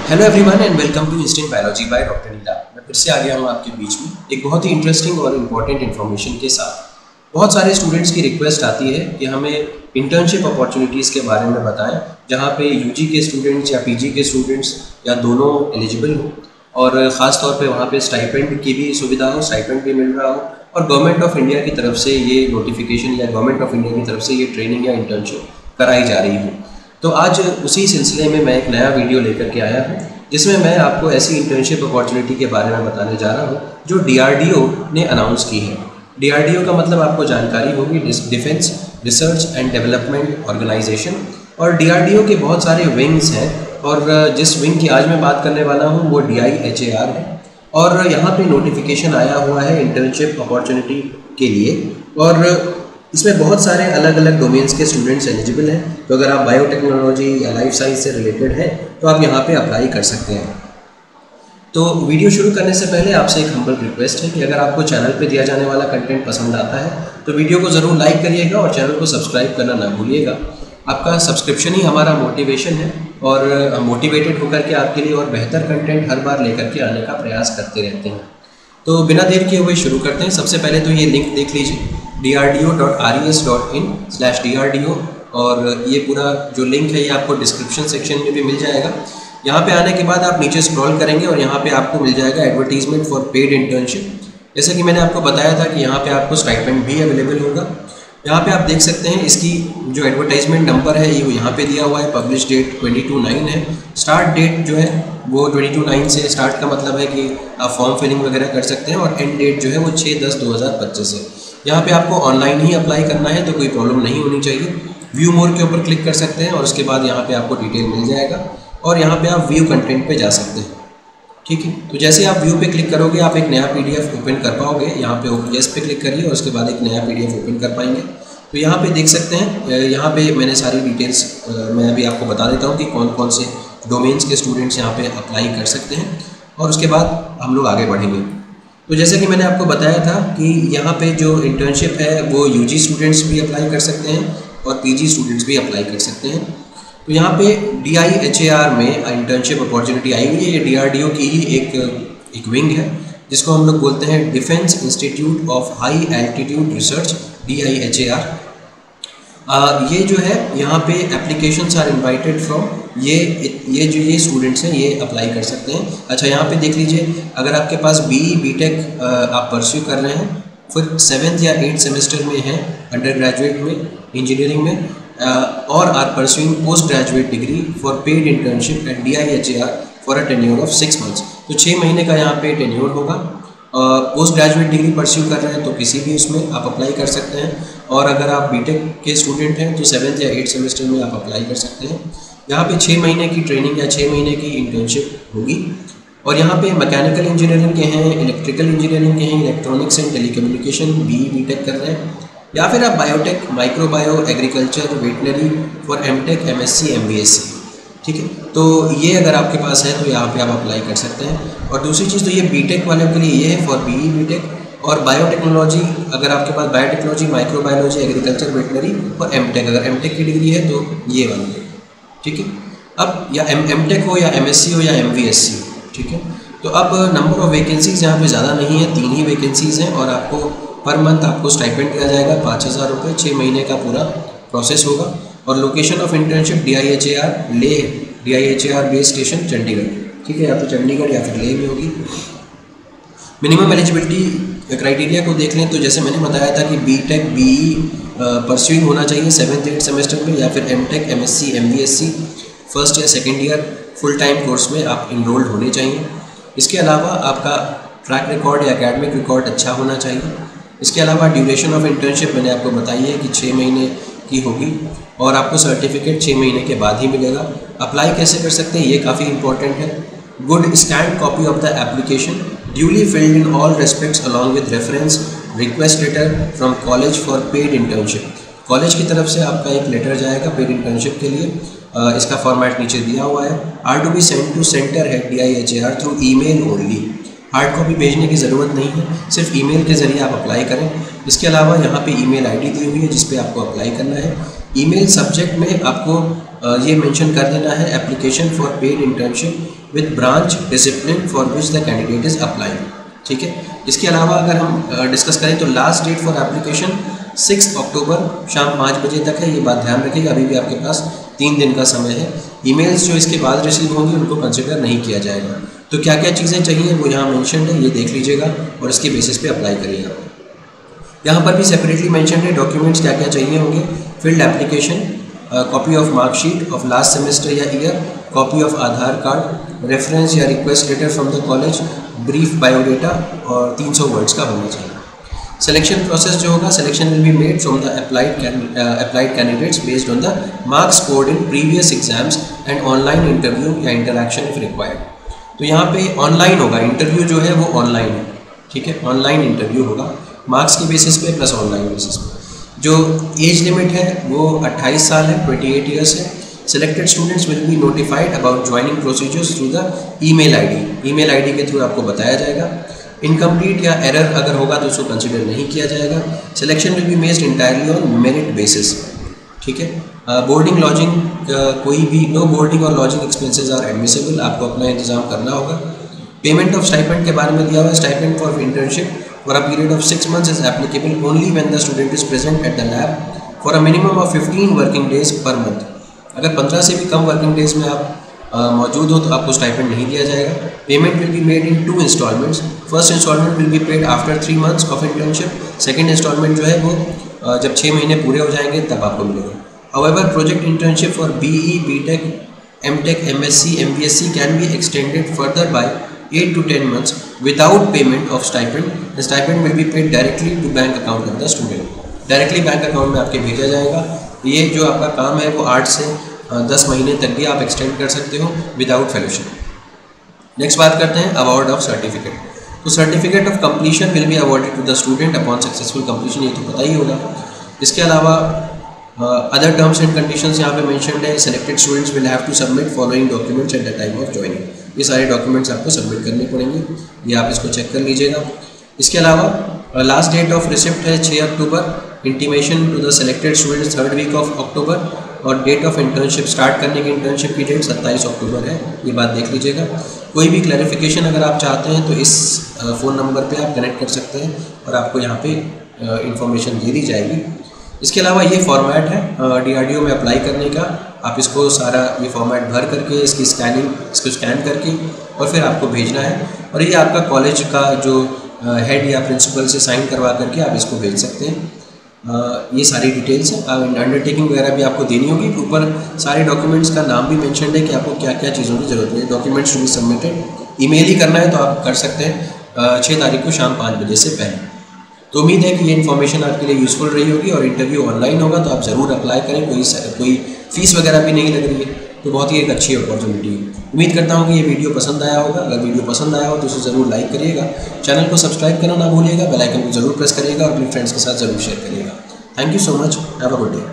Hello everyone and welcome to instant biology by doctor Neela. मैं फिर से आ गया हूँ आपके बीच में एक बहुत ही इंटरेस्टिंग और इम्पॉर्टेंट इन्फॉर्मेशन के साथ। बहुत सारे स्टूडेंट्स की रिक्वेस्ट आती है कि हमें इंटर्नशिप अपॉर्चुनिटीज़ के बारे में बताएं, जहाँ पे यूजी के स्टूडेंट्स या पीजी के स्टूडेंट्स या दोनों एलिजिबल हो, और ख़ास तौर पे वहाँ पे स्टाइपेंड की भी सुविधा हो, स्टाइपेंड भी मिल रहा हो, और गवर्नमेंट ऑफ इंडिया की तरफ से ये नोटिफिकेशन या गवर्नमेंट ऑफ इंडिया की तरफ से ये ट्रेनिंग या इंटर्नशिप कराई जा रही हो। तो आज उसी सिलसिले में मैं एक नया वीडियो लेकर के आया हूँ, जिसमें मैं आपको ऐसी इंटर्नशिप अपॉर्चुनिटी के बारे में बताने जा रहा हूँ जो DRDO ने अनाउंस की है। DRDO का मतलब आपको जानकारी होगी, defence research and development organisation. और DRDO के बहुत सारे विंग्स हैं, और जिस विंग की आज मैं बात करने वाला हूँ वो DIHAR है। और यहाँ पे नोटिफिकेशन आया हुआ है इंटर्नशिप अपॉर्चुनिटी के लिए, और इसमें बहुत सारे अलग अलग डोमेन्स के स्टूडेंट्स एलिजिबल हैं। तो अगर आप बायोटेक्नोलॉजी या लाइफ साइंस से रिलेटेड हैं तो आप यहाँ पे अप्लाई कर सकते हैं। तो वीडियो शुरू करने से पहले आपसे एक हम्बल रिक्वेस्ट है कि अगर आपको चैनल पे दिया जाने वाला कंटेंट पसंद आता है तो वीडियो को ज़रूर लाइक करिएगा और चैनल को सब्सक्राइब करना ना भूलिएगा। आपका सब्सक्रिप्शन ही हमारा मोटिवेशन है, और हम मोटिवेटेड होकर के आपके लिए और बेहतर कंटेंट हर बार लेकर के आने का प्रयास करते रहते हैं। तो बिना देर किए हुए शुरू करते हैं। सबसे पहले तो ये लिंक देख लीजिए, drdo.res.in/DRDO, और ये पूरा जो लिंक है ये आपको डिस्क्रिप्शन सेक्शन में भी मिल जाएगा। यहाँ पे आने के बाद आप नीचे स्क्रॉल करेंगे और यहाँ पे आपको मिल जाएगा एडवर्टीजमेंट फॉर पेड इंटर्नशिप। जैसे कि मैंने आपको बताया था कि यहाँ पे आपको स्टाइपेंड भी अवेलेबल होगा। यहाँ पे आप देख सकते हैं इसकी जो एडवर्टाइजमेंट नंबर है ये यहाँ पे दिया हुआ है। पब्लिश डेट 22/9 है। स्टार्ट डेट जो है वो 22/9 से स्टार्ट का मतलब है कि आप फॉर्म फिलिंग वगैरह कर सकते हैं, और एंड डेट जो है वो 6/10/2025 है। यहाँ पे आपको ऑनलाइन ही अप्लाई करना है, तो कोई प्रॉब्लम नहीं होनी चाहिए। व्यू मोर के ऊपर क्लिक कर सकते हैं और उसके बाद यहाँ पे आपको डिटेल मिल जाएगा, और यहाँ पे आप व्यू कंटेंट पे जा सकते हैं। ठीक है, तो जैसे आप व्यू पे क्लिक करोगे आप एक नया PDF ओपन कर पाओगे। यहाँ पे यस पे क्लिक करिए और उसके बाद एक नया PDF ओपन कर पाएंगे। तो यहाँ पे देख सकते हैं, यहाँ पे मैंने सारी डिटेल्स मैं अभी आपको बता देता हूँ कि कौन कौन से डोमेन्स के स्टूडेंट्स यहाँ पे अप्लाई कर सकते हैं, और उसके बाद हम लोग आगे बढ़ेंगे। तो जैसे कि मैंने आपको बताया था कि यहाँ पे जो इंटर्नशिप है वो UG स्टूडेंट्स भी अप्लाई कर सकते हैं और PG स्टूडेंट्स भी अप्लाई कर सकते हैं। तो यहाँ पे DIHAR में इंटर्नशिप अपॉर्चुनिटी आई हुई है। ये DRDO की ही एक विंग है, जिसको हम लोग बोलते हैं defence institute of high altitude research, DIHAR। ये जो है यहाँ पे एप्लीकेशंस आर इनवाइटेड फ्रॉम ये स्टूडेंट्स हैं ये अप्लाई कर सकते हैं। अच्छा, यहाँ पे देख लीजिए, अगर आपके पास BE BTech आप परस्यू कर रहे हैं, फिर 7th या 8th सेमेस्टर में हैं अंडर ग्रेजुएट में इंजीनियरिंग में, और are pursuing post graduate degree for paid internship at DIHAR for a tenure of 6 months। तो 6 महीने का यहाँ पे टेन्योर होगा। पोस्ट ग्रेजुएट डिग्री परस्यू कर रहे हैं तो किसी भी उसमें आप अप्लाई कर सकते हैं, और अगर आप BTech के स्टूडेंट हैं तो 7th या 8th सेमेस्टर में आप अप्लाई कर सकते हैं। यहाँ पे 6 महीने की ट्रेनिंग या 6 महीने की इंटर्नशिप होगी, और यहाँ पे मैकेनिकल इंजीनियरिंग के हैं, इलेक्ट्रिकल इंजीनियरिंग के हैं, electronics and telecommunication BE BTech कर रहे हैं, या फिर आप biotech, microbio, agriculture, veterinary for MTech, MSc, MBSc। ठीक है, तो ये अगर आपके पास है तो यहाँ पे आप अप्लाई कर सकते हैं। और दूसरी चीज़ तो ये BTech वालों के लिए ये है फॉर BE BTech, और बायोटेक्नोलॉजी अगर आपके पास बायोटेक्नोलॉजी, माइक्रोबायोलॉजी, एग्रीकल्चर, वेटनरी और MTech, अगर MTech की डिग्री है तो ये वाला। ठीक है, अब या MTech हो या MSc हो या MVSc। ठीक है, तो अब नंबर ऑफ वैकेंसीज़ यहाँ पे ज़्यादा नहीं है, 3 ही वैकेंसीज़ हैं, और आपको पर मंथ आपको स्टाइपेंड दिया जाएगा 5,000 रुपये। 6 महीने का पूरा प्रोसेस होगा, और लोकेशन ऑफ इंटर्नशिप DIHAR ले, DIHAR बेस स्टेशन चंडीगढ़। ठीक है, या तो चंडीगढ़ या फिर ले में होगी। मिनिमम एलिजिबिलिटी क्राइटेरिया को देख लें तो जैसे मैंने बताया था कि BTech BE परस्यूइंग होना चाहिए 7th 8th सेमेस्टर में, या फिर MTech MSc MVSc फर्स्ट या second year full time course में आप इनरोल्ड होने चाहिए। इसके अलावा आपका ट्रैक रिकॉर्ड या एकेडमिक रिकॉर्ड अच्छा होना चाहिए। इसके अलावा ड्यूरेशन ऑफ इंटर्नशिप मैंने आपको बताई है कि 6 महीने की होगी, और आपको सर्टिफिकेट 6 महीने के बाद ही मिलेगा। अप्लाई कैसे कर सकते हैं ये काफ़ी इंपॉर्टेंट है। Good scanned copy of the application duly filled in all respects along with reference request letter from college for paid internship. College की तरफ से आपका एक लेटर जाएगा पेड इंटर्नशिप के लिए। इसका फॉर्मेट नीचे दिया हुआ है। Are to be send to centre head DIHAR through email only. Hard copy भेजने की ज़रूरत नहीं है, सिर्फ ईमेल के ज़रिए आप अप्लाई करें। इसके अलावा यहाँ पे ईमेल ID दी हुई है जिस पे आपको अप्लाई करना है। ईमेल सब्जेक्ट में आपको ये मेंशन कर देना है application for paid internship with branch discipline for which the candidate is applying. ठीक है, इसके अलावा अगर हम डिस्कस करें तो लास्ट डेट फॉर एप्लीकेशन 6 अक्टूबर शाम 5 बजे तक है। ये बात ध्यान रखिएगा, अभी भी आपके पास 3 दिन का समय है। ईमेल्स जो इसके बाद रिसीव होंगी उनको कंसिडर नहीं किया जाएगा। तो क्या क्या चीज़ें चाहिए वो यहाँ मेंशन है, ये देख लीजिएगा और इसके बेसिस पे अप्लाई करिएगा। यहाँ पर भी सेपरेटली मेंशन है डॉक्यूमेंट्स क्या क्या चाहिए होंगे। Field application, copy of marksheet of last semester या year, copy of Aadhaar card, reference या request letter from the college, brief biodata और 300 वर्ड्स का होना चाहिए। सिलेक्शन प्रोसेस जो होगा, selection will be made from the applied candidates based on the marks scored in previous exams and online interview या interaction if required. तो यहाँ पे ऑनलाइन होगा, इंटरव्यू जो है वो ऑनलाइन है। ठीक है, ऑनलाइन इंटरव्यू होगा मार्क्स के बेसिस पे प्लस ऑनलाइन बेसिस पे। जो एज लिमिट है वो 28 साल है, 28 ईयर्स है। Selected students will be notified about joining procedures through the email ID के थ्रू आपको बताया जाएगा। इनकम्प्लीट या एरर अगर होगा तो उसको कंसिडर नहीं किया जाएगा। Selection will be based entirely on merit basis. ठीक है, बोर्डिंग लॉजिंग कोई भी नो बोर्डिंग और लॉजिंग एक्सपेंसेस आर एडमिसिबल, आपको अपना इंतजाम करना होगा। पेमेंट ऑफ स्टाइपेंड के बारे में दिया हुआ है, stipend for internship for a period of 6 months is applicable only when the student is present at the lab for a minimum of 15 working days per month। अगर 15 से भी कम वर्किंग डेज में आप मौजूद हो तो आपको स्टाइपेंड नहीं दिया जाएगा। Payment will be made in 2 instalments. First instalment will be paid after 3 months of internship. Second instalment जो है वो जब 6 महीने पूरे हो जाएंगे तब आपको मिलेगा। However project internship for BE, BTech, MTech, MSc, MBSc can be extended further bye 8 to 10 months without payment of stipend. The stipend will be paid directly to bank account of the student. Directly bank account में आपके भेजा जाएगा। ये जो आपका काम है वो 8 से 10 महीने तक भी आप एक्सटेंड कर सकते हो विदाउट फेलोशिप। नेक्स्ट बात करते हैं अवार्ड ऑफ सर्टिफिकेट। तो certificate of completion will be awarded to the student upon successful completion, ये तो पता ही होगा। इसके अलावा अदर टर्म्स एंड कंडीशंस यहाँ पे मेंशन्ड है। Selected students will have to submit following documents at the time of joining. ये सारे डॉक्यूमेंट्स आपको सबमिट करने पड़ेंगे, ये आप इसको चेक कर लीजिएगा। इसके अलावा लास्ट डेट ऑफ रिसिप्ट है 6 October, intimation to the selected students 3rd week of October, और डेट ऑफ इंटर्नशिप स्टार्ट करने की इंटर्नशिप की डेट 27 अक्टूबर है, ये बात देख लीजिएगा। कोई भी क्लैरिफिकेशन अगर आप चाहते हैं तो इस फ़ोन नंबर पे आप कनेक्ट कर सकते हैं और आपको यहाँ पे इंफॉर्मेशन दे दी जाएगी। इसके अलावा ये फॉर्मेट है DRDO में अप्लाई करने का। आप इसको सारा ये फॉर्मेट भर करके इसको स्कैन करके और फिर आपको भेजना है, और ये आपका कॉलेज का जो हेड या प्रिंसिपल से साइन करवा करके आप इसको भेज सकते हैं। ये सारी डिटेल्स हैं। अंडरटेकिंग वगैरह भी आपको देनी होगी। ऊपर सारे डॉक्यूमेंट्स का नाम भी मेंशन्ड है कि आपको क्या क्या चीज़ों की ज़रूरत है। Documents to be submitted email ही करना है तो आप कर सकते हैं 6 तारीख को शाम 5 बजे से पहले। तो उम्मीद है कि ये इन्फॉर्मेशन आपके लिए यूज़फुल रही होगी, और इंटरव्यू ऑनलाइन होगा तो आप ज़रूर अप्लाई करें। कोई फीस वगैरह भी नहीं लग रही है, तो बहुत ही एक अच्छी अपॉर्चुनिटी है। उम्मीद करता हूँ कि ये वीडियो पसंद आया होगा। अगर वीडियो पसंद आया हो तो उसे ज़रूर लाइक करिएगा, चैनल को सब्सक्राइब करना ना भूलिएगा, बेल आइकन को ज़रूर प्रेस करिएगा और अपने फ्रेंड्स के साथ ज़रूर शेयर करिएगा। Thank you so much, have a good day.